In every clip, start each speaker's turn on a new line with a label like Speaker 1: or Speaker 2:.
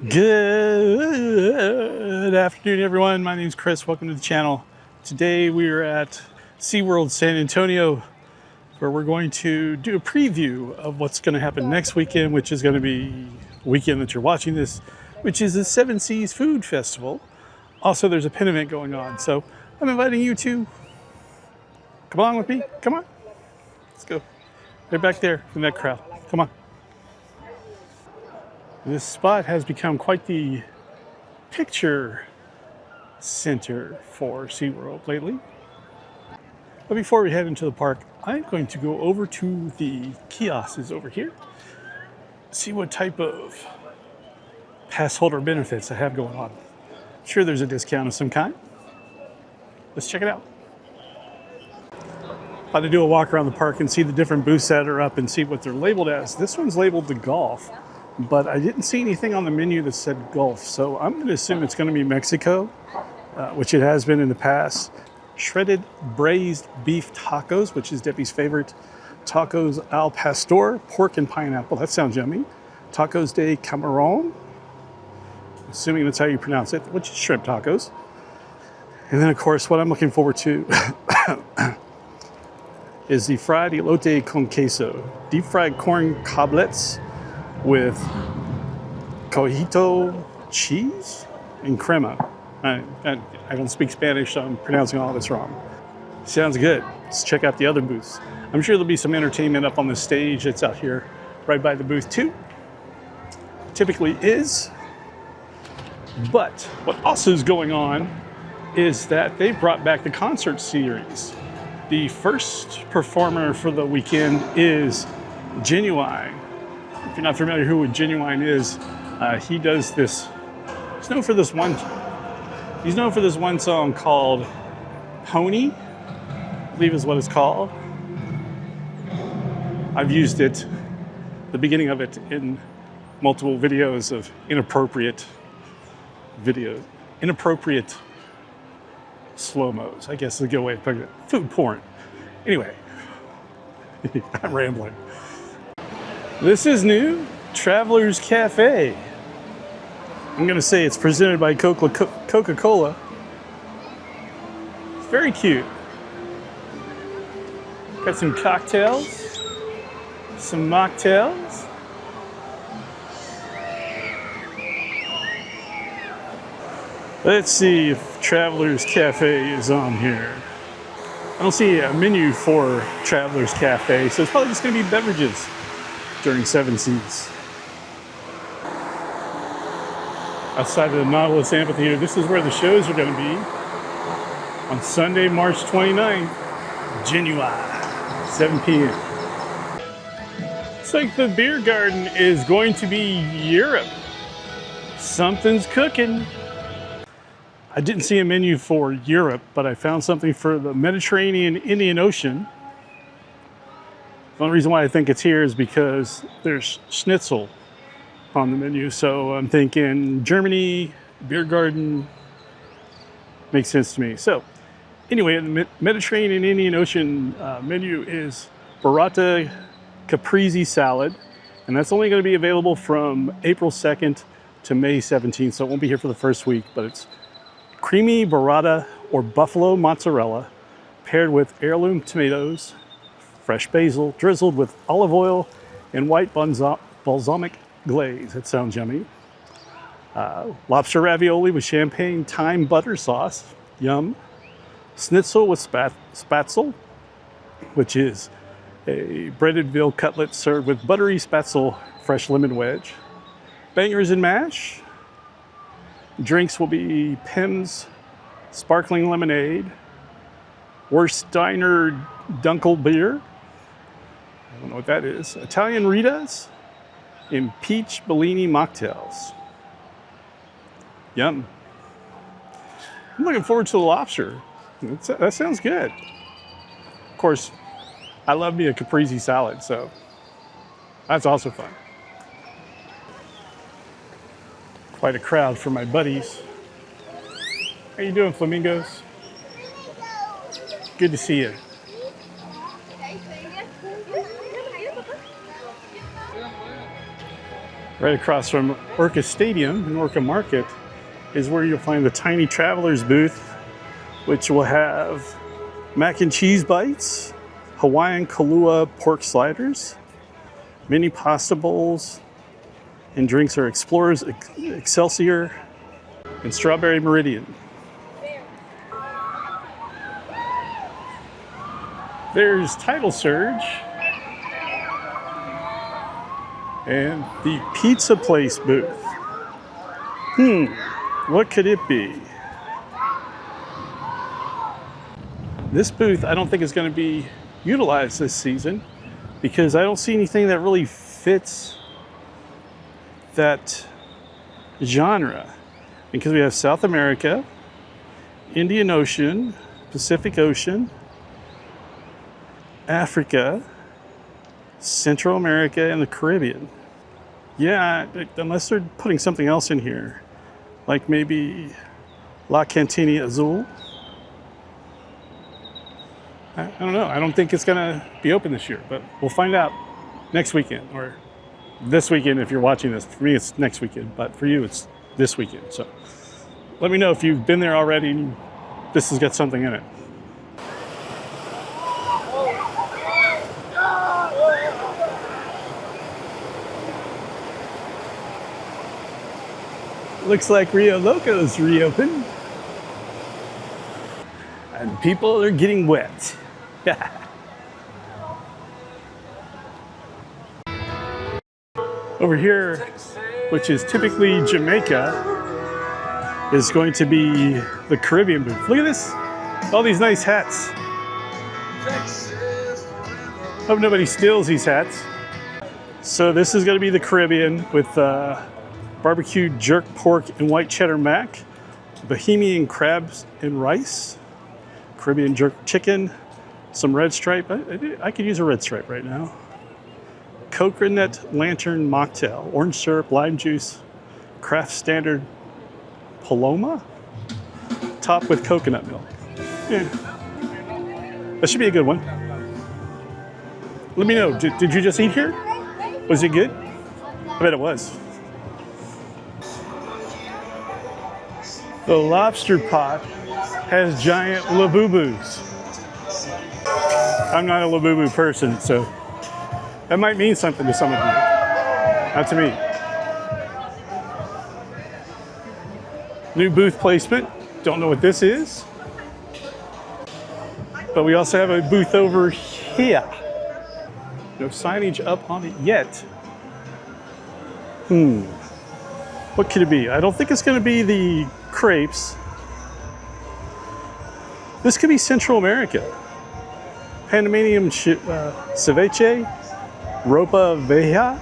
Speaker 1: Good afternoon, everyone. My name is Chris. Welcome to the channel. Today we are at SeaWorld San Antonio, where we're going to do a preview of what's going to happen next weekend, which is going to be the weekend that you're watching this, which is the Seven Seas Food Festival. Also, there's a pin event going on, so I'm inviting you to come along with me. Come on, let's go. Right back there in that crowd. Come on. This spot has become quite the picture center for SeaWorld lately. But before we head into the park, I'm going to go over to the kiosks over here, see what type of pass holder benefits I have going on. I'm sure there's a discount of some kind. Let's check it out. About to do a walk around the park and see the different booths that are up and see what they're labeled as. This one's labeled the golf, but I didn't see anything on the menu that said golf, so I'm going to assume it's going to be Mexico, which it has been in the past. Shredded braised beef tacos, which is Debbie's favorite. Tacos al pastor, pork and pineapple. That sounds yummy. Tacos de camarón, assuming that's how you pronounce it, which is shrimp tacos. And then, of course, what I'm looking forward to is the fried elote con queso, deep fried corn coblets with cojito cheese and crema. I don't speak Spanish, so I'm pronouncing all this wrong. Sounds good. Let's check out the other booths. I'm sure there'll be some entertainment up on the stage that's out here right by the booth too. Typically is. But what also is going on is that they brought back the concert series. The first performer for the weekend is Genuine. If you're not familiar who Genuine is, he does this. He's known for this one song called Pony, I believe is what it's called. I've used it, the beginning of it, in multiple videos of inappropriate slow-mos, I guess is a good way of putting it. Food porn. Anyway, I'm rambling. This is new, Travelers Cafe. I'm gonna say it's presented by Coca-Cola. It's very cute. Got some cocktails, some mocktails. Let's see if Travelers Cafe is on here. I don't see a menu for Travelers Cafe, so it's probably just gonna be beverages during Seven Seas. Outside of the Nautilus Amphitheater, this is where the shows are going to be on Sunday, March 29th, Genuine, 7 p.m. It's like the beer garden is going to be Europe. Something's cooking. I didn't see a menu for Europe, but I found something for the Mediterranean Indian Ocean. The only reason why I think it's here is because there's schnitzel on the menu, so I'm thinking Germany, beer garden, makes sense to me. So anyway, the Mediterranean Indian Ocean menu is burrata caprese salad, and that's only going to be available from April 2nd to May 17th, so it won't be here for the first week, but it's creamy burrata or buffalo mozzarella paired with heirloom tomatoes, fresh basil, drizzled with olive oil and white balsamic glaze. That sounds yummy. Lobster ravioli with champagne thyme butter sauce. Yum. Schnitzel with spatzel, which is a breaded veal cutlet served with buttery spatzel fresh lemon wedge. Bangers and mash. Drinks will be Pimm's sparkling lemonade, Warsteiner Dunkel beer. I don't know what that is. Italian Ritas and peach Bellini mocktails. Yum. I'm looking forward to the lobster. That sounds good. Of course, I love me a caprese salad, so that's also fun. Quite a crowd for my buddies. How you doing, flamingos? Good to see you. Right across from Orca Stadium and Orca Market is where you'll find the Tiny Travelers booth, which will have mac and cheese bites, Hawaiian Kahlua pork sliders, mini pasta bowls, and drinks are Explorers Excelsior and Strawberry Meridian. There's Tidal Surge and the Pizza Place booth. What could it be? This booth I don't think is going to be utilized this season because I don't see anything that really fits that genre. Because we have South America, Indian Ocean, Pacific Ocean, Africa, Central America, and the Caribbean. Yeah, unless they're putting something else in here, like maybe La Cantina Azul. I don't know. I don't think it's gonna be open this year, but we'll find out next weekend or this weekend if you're watching this. For me, it's next weekend, but for you, it's this weekend. So let me know if you've been there already and this has got something in it. Looks like Rio Loco's reopened. And people are getting wet. Over here, which is typically Jamaica, is going to be the Caribbean booth. Look at this. All these nice hats. Hope nobody steals these hats. So this is going to be the Caribbean with barbecued jerk pork and white cheddar mac, Bahamian crabs and rice, Caribbean jerk chicken, some red stripe. I could use a red stripe right now. Coconut lantern mocktail, orange syrup, lime juice, craft standard Paloma, topped with coconut milk. Yeah. That should be a good one. Let me know, did you just eat here? Was it good? I bet it was. The lobster pot has giant Labubus. I'm not a Labubu person, so that might mean something to some of you. Not to me. New booth placement. Don't know what this is. But we also have a booth over here. No signage up on it yet. What could it be? I don't think it's going to be the crepes. This could be Central America. Panamanian ceviche, ropa vieja,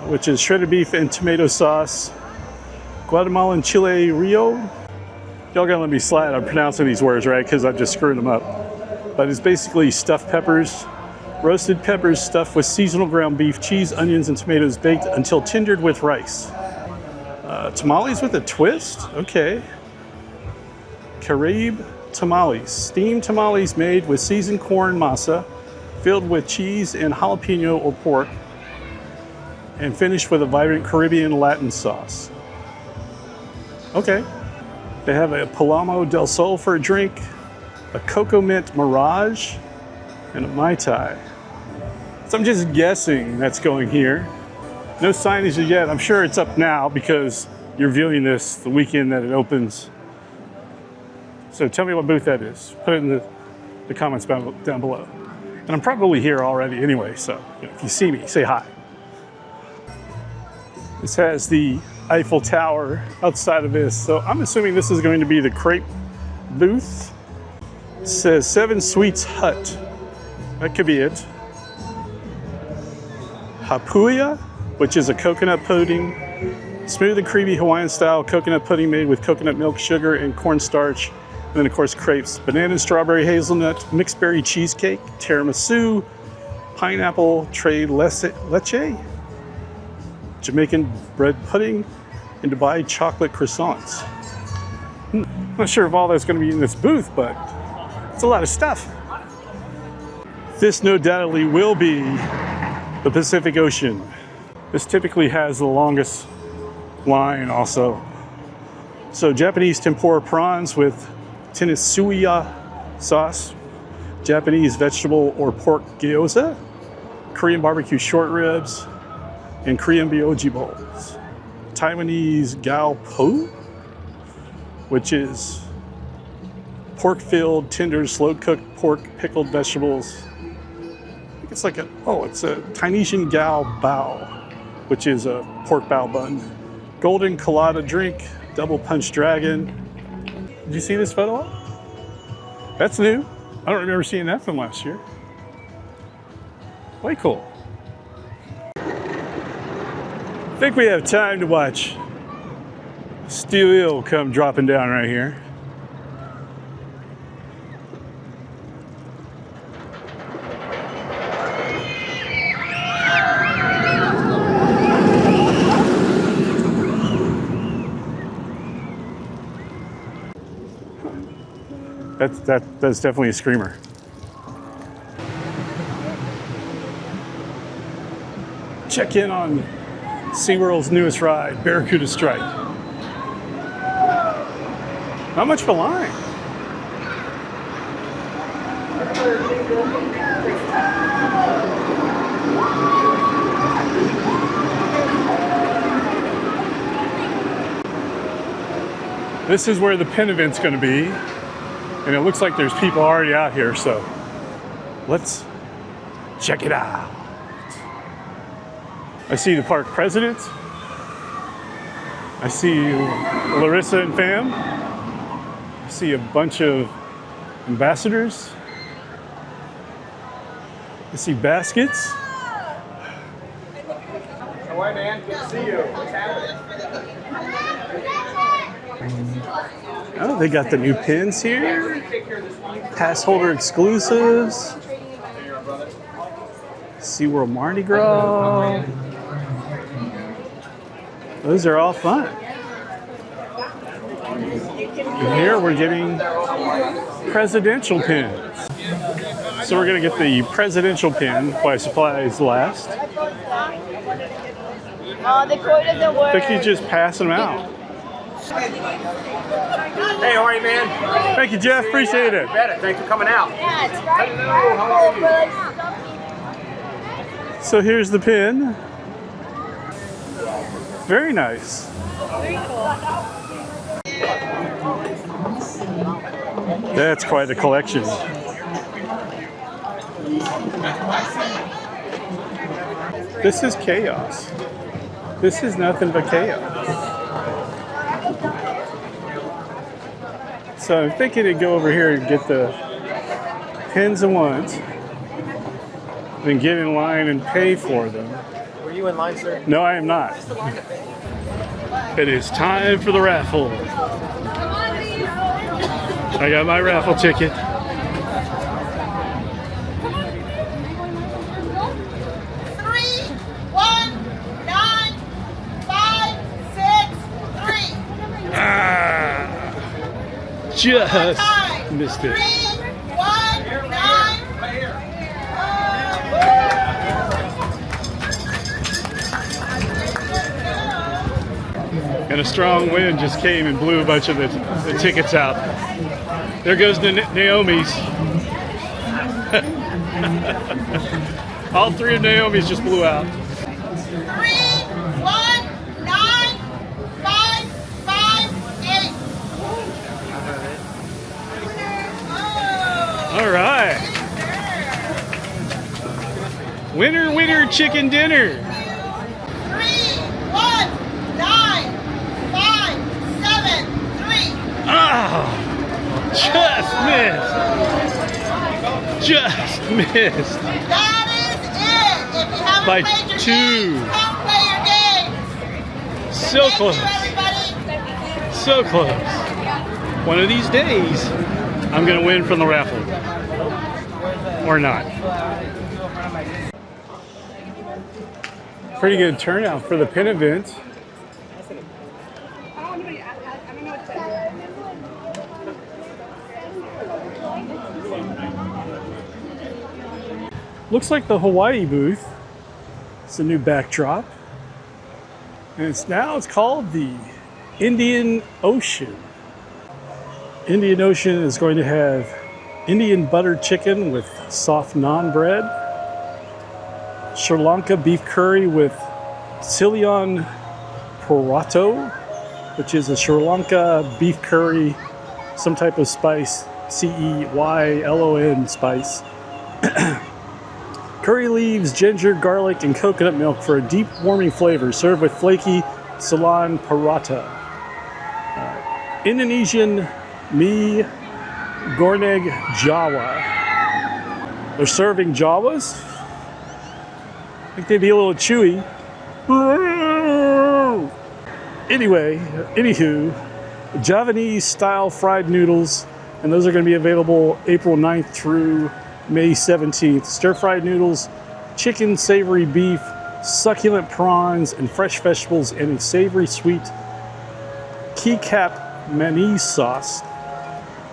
Speaker 1: which is shredded beef and tomato sauce, Guatemalan chile rio. Y'all gotta let me slide on pronouncing these words right because I'm just screwing them up. But it's basically stuffed peppers, roasted peppers stuffed with seasonal ground beef, cheese, onions, and tomatoes baked until tendered with rice. Tamales with a twist? Okay. Caribe tamales. Steamed tamales made with seasoned corn masa, filled with cheese and jalapeno or pork, and finished with a vibrant Caribbean Latin sauce. Okay. They have a Paloma del Sol for a drink, a Cocoa Mint Mirage, and a Mai Tai. So I'm just guessing that's going here. No signage yet. I'm sure it's up now because you're viewing this the weekend that it opens. So tell me what booth that is. Put it in the comments down below. And I'm probably here already anyway, so if you see me, say hi. This has the Eiffel Tower outside of this, so I'm assuming this is going to be the crepe booth. It says 7 Sweets Hut. That could be it. Hapuya, which is a coconut pudding. Smooth and creamy Hawaiian style coconut pudding made with coconut milk, sugar, and cornstarch. And then of course crepes. Banana and strawberry hazelnut, mixed berry cheesecake, tiramisu, pineapple tres leche, Jamaican bread pudding, and Dubai chocolate croissants. I'm not sure if all that's going to be in this booth, but it's a lot of stuff. This no doubtly will be the Pacific Ocean. This typically has the longest line also. So Japanese tempura prawns with tenisuya sauce, Japanese vegetable or pork gyoza, Korean barbecue short ribs, and Korean byoji bowls. Taiwanese gao po, which is pork-filled, tender, slow-cooked pork, pickled vegetables. I think it's like it's a Taiwanese gao bao, which is a pork bao bun. Golden colada drink, double punch dragon. Did you see this photo? That's new. I don't remember seeing that from last year. Way cool. I think we have time to watch Steel Eel come dropping down right here. That's definitely a screamer. Check in on SeaWorld's newest ride, Barracuda Strike. Not much of a line. This is where the pin event's going to be. And it looks like there's people already out here, so let's check it out. I see the park president. I see Larissa and fam. I see a bunch of ambassadors. I see baskets.
Speaker 2: How are you, man? Good to see you. What's happening?
Speaker 1: Oh, they got the new pins here. Pass holder exclusives. SeaWorld Mardi Gras. Those are all fun. And here we're getting presidential pins. So we're going to get the presidential pin while supplies last.
Speaker 3: Oh, the code doesn't work.
Speaker 1: I think you just pass them out.
Speaker 2: Hey, how are you, man?
Speaker 1: Thank you, Jeff. Appreciate it.
Speaker 2: Better. Thanks for coming out.
Speaker 3: Yeah, it's right.
Speaker 2: Hello, how are you?
Speaker 1: So here's the pin. Very nice.
Speaker 3: Very cool.
Speaker 1: That's quite a collection. This is chaos. This is nothing but chaos. So I'm thinking to go over here and get the pins and ones, then get in line and pay for them.
Speaker 2: Were you in line, sir?
Speaker 1: No, I am not. It is time for the raffle. I got my raffle ticket.
Speaker 3: 31953.
Speaker 1: Just missed it.
Speaker 3: 319.
Speaker 1: And a strong wind just came and blew a bunch of the tickets out. There goes the Naomi's. All three of Naomi's just blew out.
Speaker 3: 3195558.
Speaker 1: All right. Winner, winner, chicken dinner.
Speaker 3: 31957.
Speaker 1: Ah, just missed. Just missed.
Speaker 3: That is it. If you haven't
Speaker 1: By
Speaker 3: played your
Speaker 1: 2.
Speaker 3: games, come play your games.
Speaker 1: So
Speaker 3: Thank
Speaker 1: close.
Speaker 3: you, everybody.
Speaker 1: So close. One of these days, I'm gonna win from the raffle. Or not. Pretty good turnout for the pin event. Looks like the Hawaii booth. It's a new backdrop. And it's called the Indian Ocean. Indian Ocean is going to have Indian butter chicken with soft naan bread, Sri Lanka beef curry with Ceylan Purato, which is a Sri Lanka beef curry, some type of spice, Ceylon spice. Curry leaves, ginger, garlic, and coconut milk for a deep, warming flavor, served with flaky Ceylan Purata. Indonesian mie goreng Jawa. They're serving Jawas. I think they'd be a little chewy. Anywho, Javanese style fried noodles, and those are going to be available April 9th through May 17th. Stir-fried noodles, chicken, savory beef, succulent prawns, and fresh vegetables in a savory sweet kecap mayonnaise sauce,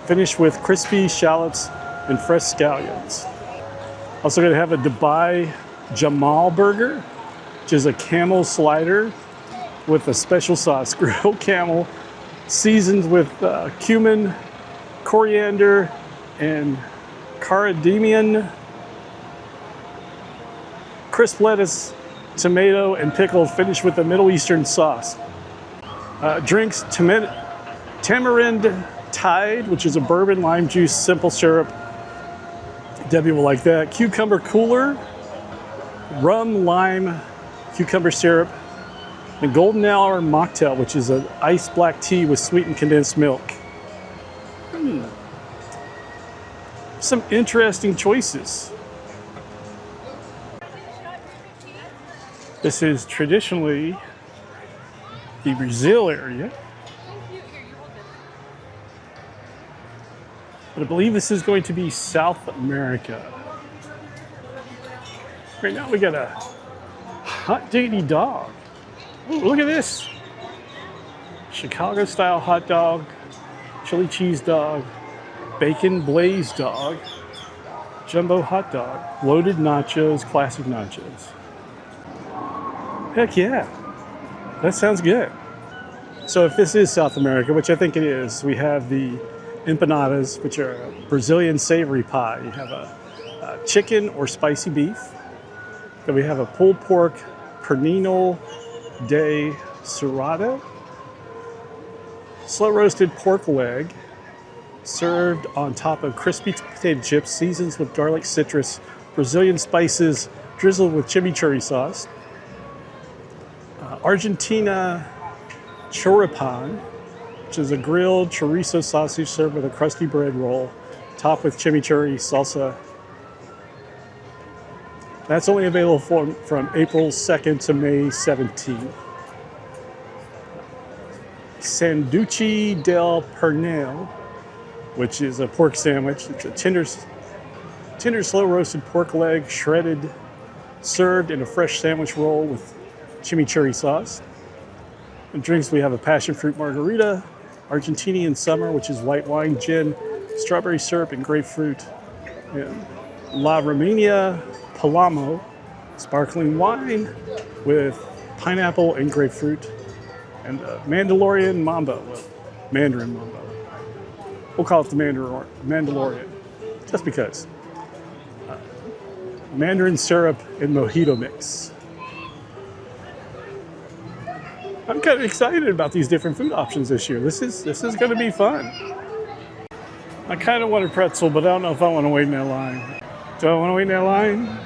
Speaker 1: finished with crispy shallots and fresh scallions. Also going to have a Dubai Jamal burger, which is a camel slider with a special sauce, grilled camel, seasoned with cumin, coriander, and cardamom, crisp lettuce, tomato, and pickle, finished with a Middle Eastern sauce. Drinks, tamarind Tide, which is a bourbon lime juice simple syrup. Debbie will like that. Cucumber cooler, rum lime cucumber syrup, and golden hour mocktail, which is an iced black tea with sweetened condensed milk. Some interesting choices. This is traditionally the Brazil area. But I believe this is going to be South America. Right now we got a hot diggity dog. Ooh, look at this. Chicago style hot dog, chili cheese dog, bacon blaze dog, jumbo hot dog, loaded nachos, classic nachos. Heck yeah, that sounds good. So if this is South America, which I think it is, we have the empanadas, which are a Brazilian savory pie. You have a chicken or spicy beef. Then we have a pulled pork pernil de serrada, slow roasted pork leg, served on top of crispy potato chips, seasons with garlic, citrus, Brazilian spices, drizzled with chimichurri sauce. Argentina choripan, which is a grilled chorizo sausage served with a crusty bread roll, topped with chimichurri salsa. That's only available from April 2nd to May 17th. Sanducci del Pernil, which is a pork sandwich. It's a tender slow roasted pork leg, shredded, served in a fresh sandwich roll with chimichurri sauce. And drinks, we have a passion fruit margarita, Argentinian summer, which is white wine, gin, strawberry syrup, and grapefruit. And La Romania Palamo, sparkling wine with pineapple and grapefruit. And Mandalorian Mambo, Mandarin Mambo. We'll call it the Mandalorian, just because. Mandarin syrup and mojito mix. I'm kind of excited about these different food options this year. This is going to be fun. I kind of want a pretzel, but I don't know if I want to wait in that line. Do I want to wait in that line?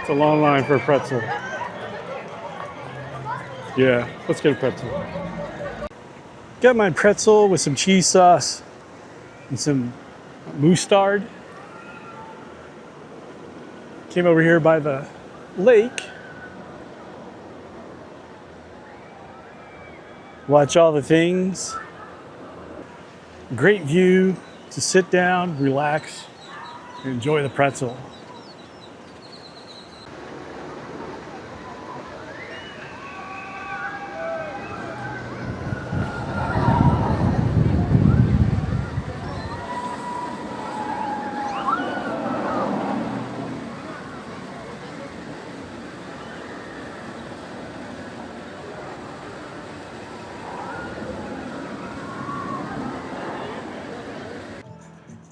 Speaker 1: It's a long line for a pretzel. Yeah, let's get a pretzel. Got my pretzel with some cheese sauce and some mustard. Came over here by the lake. Watch all the things. Great view to sit down, relax, and enjoy the pretzel.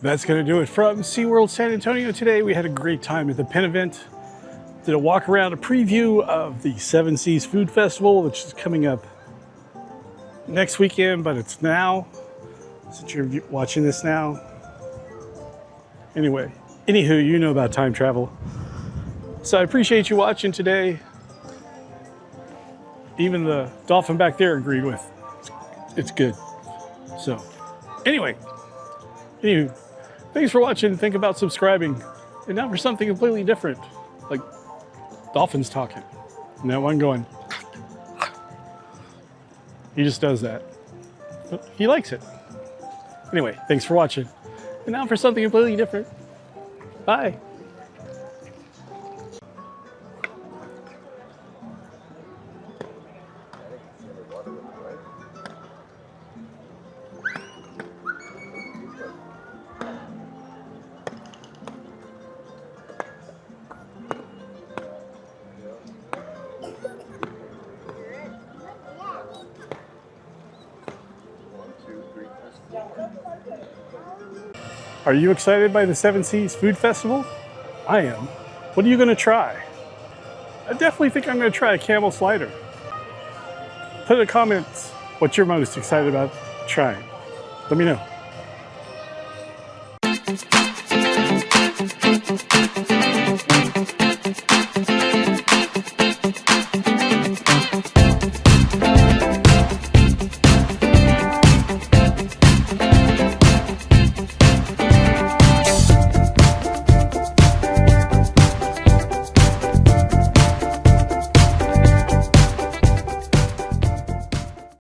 Speaker 1: That's going to do it from SeaWorld San Antonio today. We had a great time at the Penn event. Did a walk around, a preview of the Seven Seas Food Festival, which is coming up next weekend, but it's now, since you're watching this now. Anyway, anywho, you know about time travel. So I appreciate you watching today. Even the dolphin back there agreed with. It's good. So anyway, thanks for watching. Think about subscribing. And now for something completely different, like dolphins talking. And that one going. He just does that. But he likes it. Anyway, thanks for watching. And now for something completely different. Bye. Are you excited by the Seven Seas Food Festival? I am. What are you going to try? I definitely think I'm going to try a camel slider. Put in the comments what you're most excited about trying. Let me know.